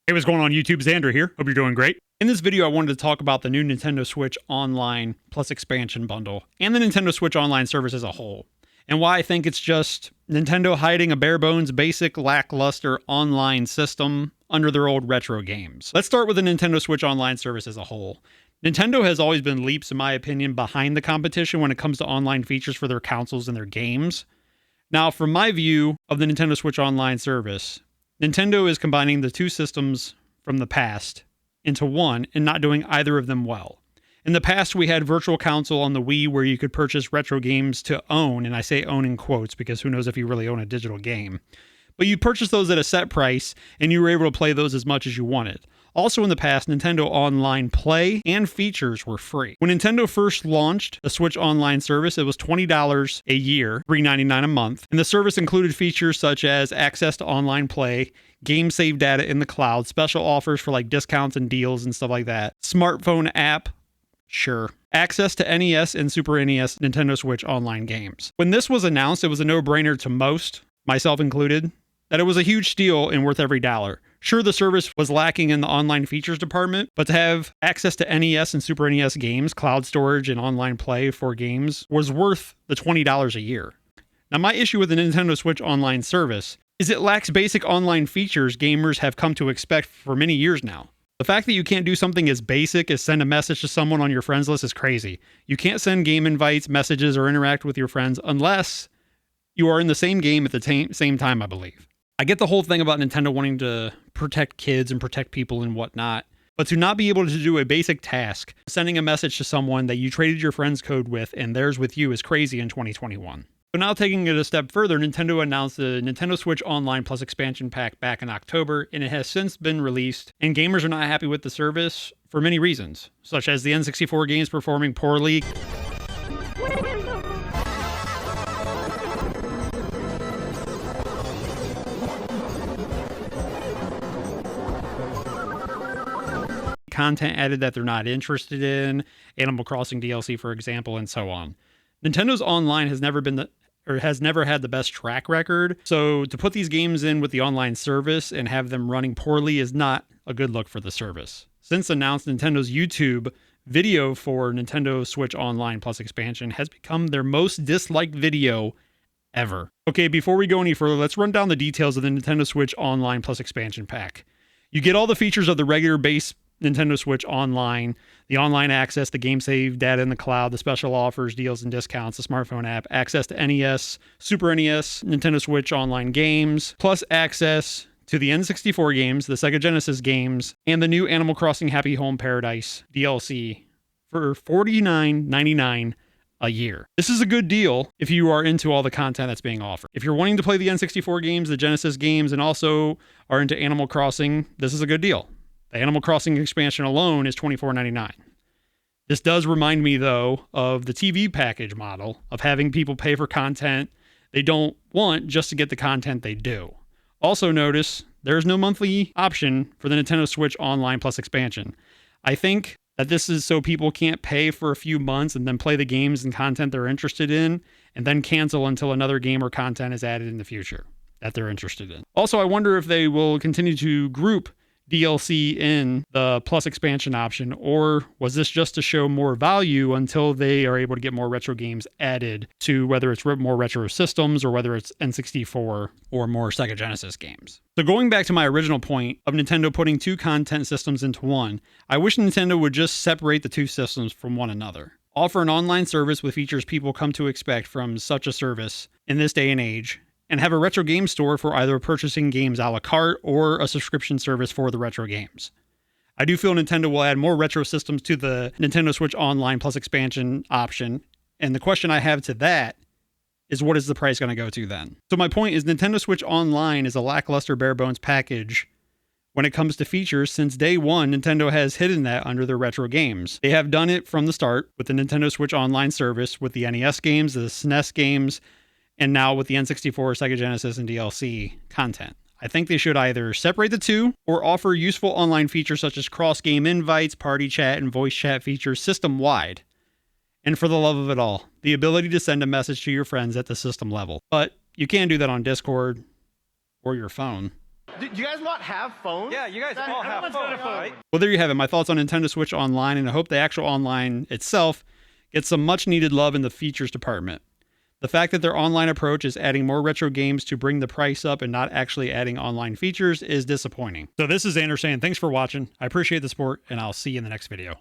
Hey, what's going on YouTube? Xander here. Hope you're doing great. In this video, I wanted to talk about the new Nintendo Switch Online Plus Expansion Bundle and the Nintendo Switch Online service as a whole, and why I think it's just Nintendo hiding a bare bones, basic, lackluster online system under their old retro games. Let's start with the Nintendo Switch Online service as a whole. Nintendo has always been leaps, in my opinion, behind the competition when it comes to online features for their consoles and their games. Now, from my view of the Nintendo Switch Online service, Nintendo is combining the two systems from the past into one and not doing either of them well. In the past, we had Virtual Console on the Wii where you could purchase retro games to own, and I say own in quotes because who knows if you really own a digital game. But you purchased those at a set price and you were able to play those as much as you wanted. Also in the past, Nintendo Online Play and features were free. When Nintendo first launched the Switch Online service, it was $20 a year, $3.99 a month, and the service included features such as access to online play, game save data in the cloud, special offers for like discounts and deals and stuff like that, smartphone app, sure, access to NES and Super NES Nintendo Switch Online games. When this was announced, it was a no-brainer to most, myself included, that it was a huge steal and worth every dollar. Sure, the service was lacking in the online features department, but to have access to NES and Super NES games, cloud storage, and online play for games was worth the $20 a year. Now, my issue with the Nintendo Switch Online service is it lacks basic online features gamers have come to expect for many years now. The fact that you can't do something as basic as send a message to someone on your friends list is crazy. You can't send game invites, messages, or interact with your friends unless you are in the same game at the same time, I believe. I get the whole thing about Nintendo wanting to protect kids and protect people and whatnot, but to not be able to do a basic task, sending a message to someone that you traded your friend's code with and theirs with you is crazy in 2021. So now taking it a step further, Nintendo announced the Nintendo Switch Online Plus expansion pack back in October, and it has since been released, and gamers are not happy with the service for many reasons, such as the N64 games performing poorly, content added that they're not interested in, Animal Crossing DLC, for example, and so on. Nintendo's online has never had the best track record, so to put these games in with the online service and have them running poorly is not a good look for the service. Since announced, Nintendo's YouTube video for Nintendo Switch Online Plus expansion has become their most disliked video ever. Okay, before we go any further, let's run down the details of the Nintendo Switch Online Plus expansion pack. You get all the features of the regular base Nintendo Switch Online, the online access, the game save data in the cloud, the special offers, deals, and discounts, the smartphone app, access to NES, Super NES, Nintendo Switch Online games, plus access to the N64 games, the Sega Genesis games, and the new Animal Crossing Happy Home Paradise DLC for $49.99 a year. This is a good deal if you are into all the content that's being offered. If you're wanting to play the N64 games, the Genesis games, and also are into Animal Crossing, this is a good deal. The Animal Crossing expansion alone is $24.99. This does remind me, though, of the TV package model of having people pay for content they don't want just to get the content they do. Also notice there's no monthly option for the Nintendo Switch Online Plus expansion. I think that this is so people can't pay for a few months and then play the games and content they're interested in and then cancel until another game or content is added in the future that they're interested in. Also, I wonder if they will continue to group DLC in the Plus expansion option, or was this just to show more value until they are able to get more retro games added to whether it's more retro systems or whether it's N64 or more Sega Genesis games. So going back to my original point of Nintendo putting two content systems into one, I wish Nintendo would just separate the two systems from one another. Offer an online service with features people come to expect from such a service in this day and age, and have a retro game store for either purchasing games a la carte or a subscription service for the retro games. I do feel Nintendo will add more retro systems to the Nintendo Switch Online Plus expansion option, and the question I have to that is what is the price going to go to then? So my point is Nintendo Switch Online is a lackluster bare bones package when it comes to features. Since day one, Nintendo has hidden that under their retro games. They have done it from the start with the Nintendo Switch Online service with the NES games, the SNES games, and now with the N64, Sega Genesis, and DLC content. I think they should either separate the two or offer useful online features such as cross-game invites, party chat, and voice chat features system-wide. And for the love of it all, the ability to send a message to your friends at the system level. But you can't do that on Discord or your phone. Do you guys not have phones? Yeah, you guys all have phones, right? Well, there you have it. My thoughts on Nintendo Switch Online, and I hope the actual online itself gets some much needed love in the features department. The fact that their online approach is adding more retro games to bring the price up and not actually adding online features is disappointing. So this is Xander saying thanks for watching. I appreciate the support, and I'll see you in the next video.